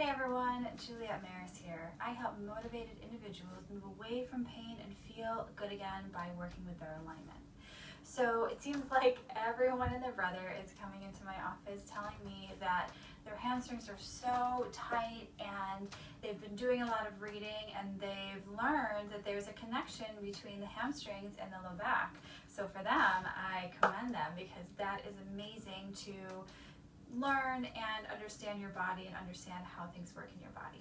Hey everyone, Juliet Maris here. I help motivated individuals move away from pain and feel good again by working with their alignment. So it seems like everyone and their brother is coming into my office telling me that their hamstrings are so tight and they've been doing a lot of reading and they've learned that there's a connection between the hamstrings and the low back. So for them, I commend them because that is amazing to learn and understand your body and understand how things work in your body.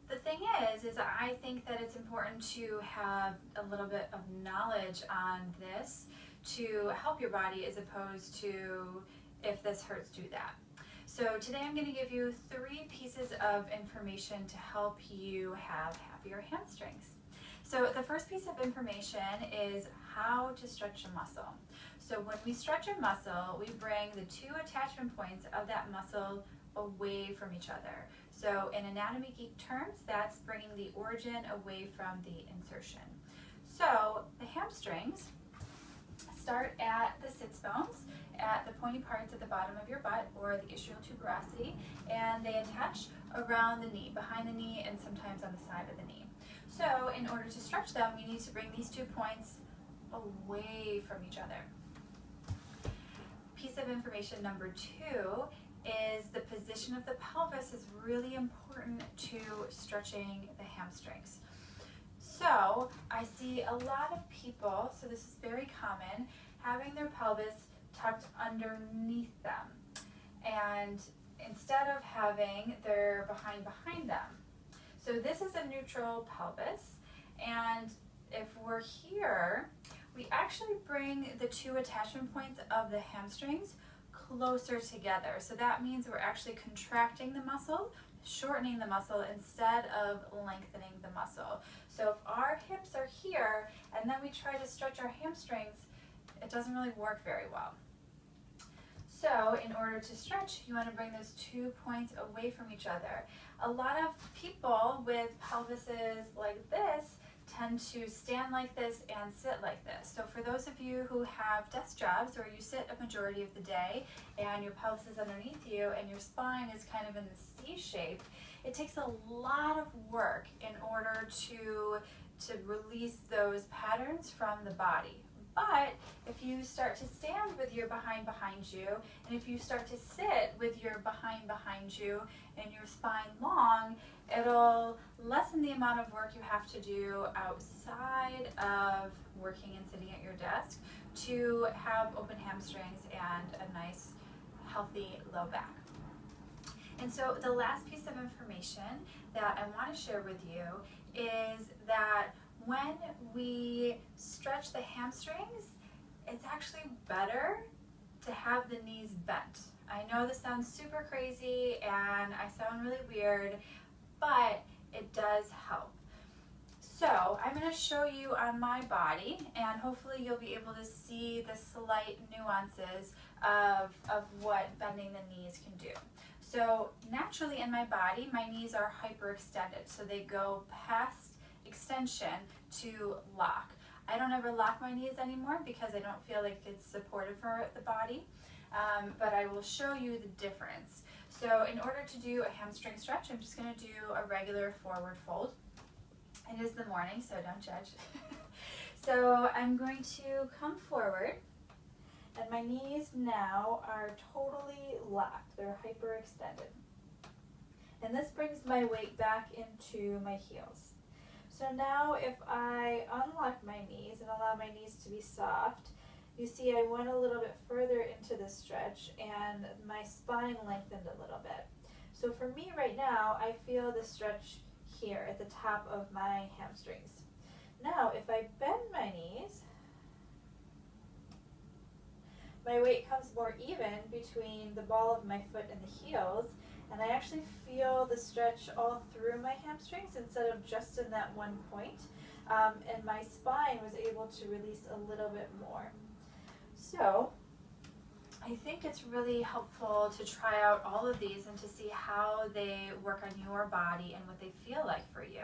The thing is I think that it's important to have a little bit of knowledge on this to help your body as opposed to if this hurts, do that. So today I'm going to give you 3 pieces of information to help you have happier hamstrings. So the first piece of information is how to stretch a muscle. So when we stretch a muscle, we bring the 2 attachment points of that muscle away from each other. So in anatomy geek terms, that's bringing the origin away from the insertion. So the hamstrings start at the sits bones, at the pointy parts at the bottom of your butt or the ischial tuberosity, and they attach around the knee, behind the knee, and sometimes on the side of the knee. So in order to stretch them, we need to bring these 2 points away from each other. Piece of information number 2 is the position of the pelvis is really important to stretching the hamstrings. So I see a lot of people, so this is very common, having their pelvis tucked underneath them, and instead of having their behind them. So this is a neutral pelvis, and if we're here, we actually bring the 2 attachment points of the hamstrings closer together. So that means we're actually contracting the muscle, shortening the muscle instead of lengthening the muscle. So if our hips are here and then we try to stretch our hamstrings, it doesn't really work very well. So in order to stretch, you want to bring those 2 points away from each other. A lot of people with pelvises like this tend to stand like this and sit like this. So for those of you who have desk jobs where you sit a majority of the day and your pelvis is underneath you and your spine is kind of in the C shape, it takes a lot of work in order to release those patterns from the body. But if you start to stand with your behind you, and if you start to sit with your behind you and your spine long, it'll lessen the amount of work you have to do outside of working and sitting at your desk to have open hamstrings and a nice, healthy low back. And so the last piece of information that I want to share with you is that when we stretch the hamstrings, it's actually better to have the knees bent. I know this sounds super crazy and I sound really weird, but it does help. So I'm going to show you on my body, and hopefully you'll be able to see the slight nuances of what bending the knees can do. So naturally in my body, my knees are hyperextended, so they go past extension to lock. I don't ever lock my knees anymore because I don't feel like it's supportive for the body, but I will show you the difference. So in order to do a hamstring stretch, I'm just going to do a regular forward fold. It is the morning, so don't judge. So I'm going to come forward, and my knees now are totally locked. They're hyperextended. And this brings my weight back into my heels. So now if I unlock my knees and allow my knees to be soft, you see I went a little bit further into the stretch and my spine lengthened a little bit. So for me right now, I feel the stretch here at the top of my hamstrings. Now if I bend my knees, my weight comes more even between the ball of my foot and the heels, and I actually feel the stretch all through my hamstrings instead of just in that one point. And my spine was able to release a little bit more. So I think it's really helpful to try out all of these and to see how they work on your body and what they feel like for you.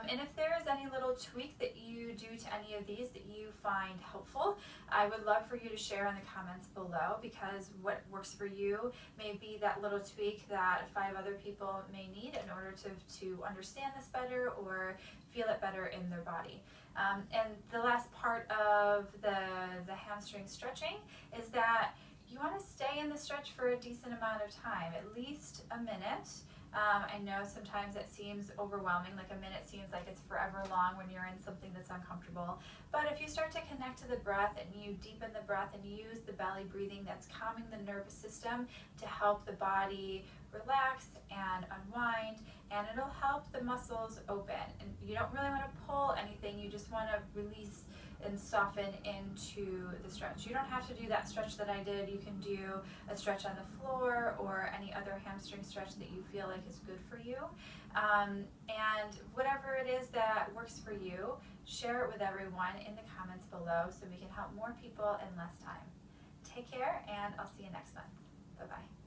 And if there is any little tweak that you do to any of these that you find helpful, I would love for you to share in the comments below, because what works for you may be that little tweak that 5 other people may need in order to understand this better or feel it better in their body. And the last part of the hamstring stretching is that you want to stay in the stretch for a decent amount of time, at least a minute. I know sometimes it seems overwhelming, like a minute seems like it's forever long when you're in something that's uncomfortable. But if you start to connect to the breath and you deepen the breath and use the belly breathing, that's calming the nervous system to help the body relax and unwind, and it'll help the muscles open. And you don't really want to pull anything, you just want to release and soften into the stretch. You don't have to do that stretch that I did. You can do a stretch on the floor or any other hamstring stretch that you feel like is good for you. And whatever it is that works for you, share it with everyone in the comments below so we can help more people in less time. Take care, and I'll see you next month. Bye-bye.